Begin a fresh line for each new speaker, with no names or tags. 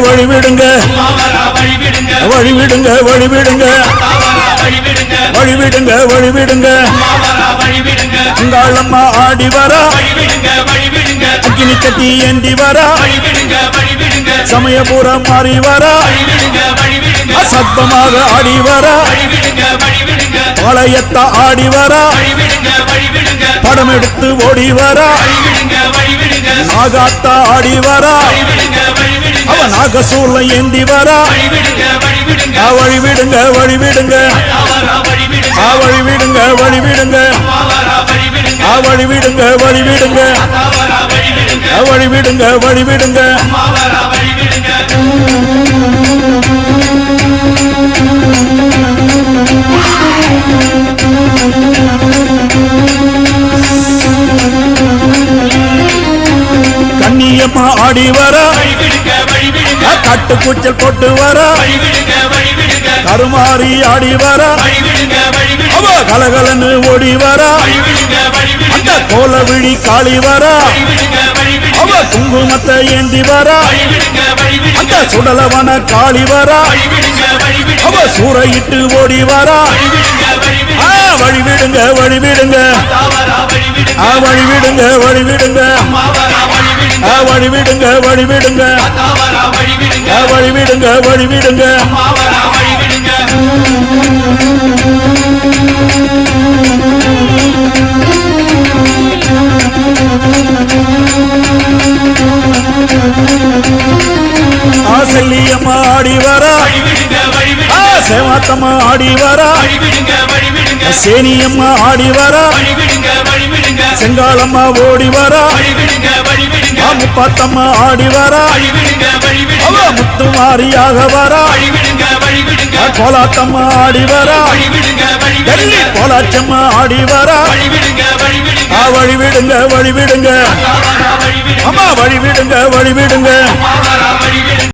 வழிவிடுங்க வழிவிடுங்க வழிவிடுங்க வழிவிடுங்க வழிவிடுங்க வழிவிடுங்க அங்காளம்மா ஆடி வரா அக்கினி கட்டி ஏந்தி வரா சமயபுரம் மாறி வரா அசத்தமாக ஆடி வரா பாளையத்த ஆடி வரா படம் எடுத்து ஓடி வரா நாகாத்த ஆடி வரா அவ நாகசூல ஏந்தி வரா வழிவிடுங்க வழிவிடுங்க வழிவிடுங்க வழிவிடுங்க வழிவிடுங்க வழிவிடுங்க வழிவிடுங்க வழிவிடுங்க கண்ணியம்மா ஆடி வரா கட்டு கூச்சல் போட்டு வரா கருமாறி ஆடி வரா அவ கலகலன்னு ஓடி வரா அந்த கோலவிழி காளி வரா அவ குங்குமத்தை ஏந்தி வரா அந்த சுடலவன காளி வரா அவ சூறையிட்டு ஓடி வரா வழிவிடுங்க வழிவிடுங்க வழிவிடுங்க வழிவிடுங்க வழிவிடுங்க வழிவிடுங்க வழிவிடுங்க வழிவிடுங்க செல்லியம்மா ஆடி வரா சேவாத்தம்மா ஆடி வரா சேனியம்மா ஆடி வரா செங்காலம்மா ஓடி வரா முப்பாத்தம்மா ஆடி வரா அவ முத்துமாரியாக வரா கோலாத்தம்மா ஆடி வரா டெல்லி கோலாச்சம்மா ஆடி வரா வழிவிடுங்க வழிவிடுங்க அம்மா வழிவிடுங்க வழிவிடுங்க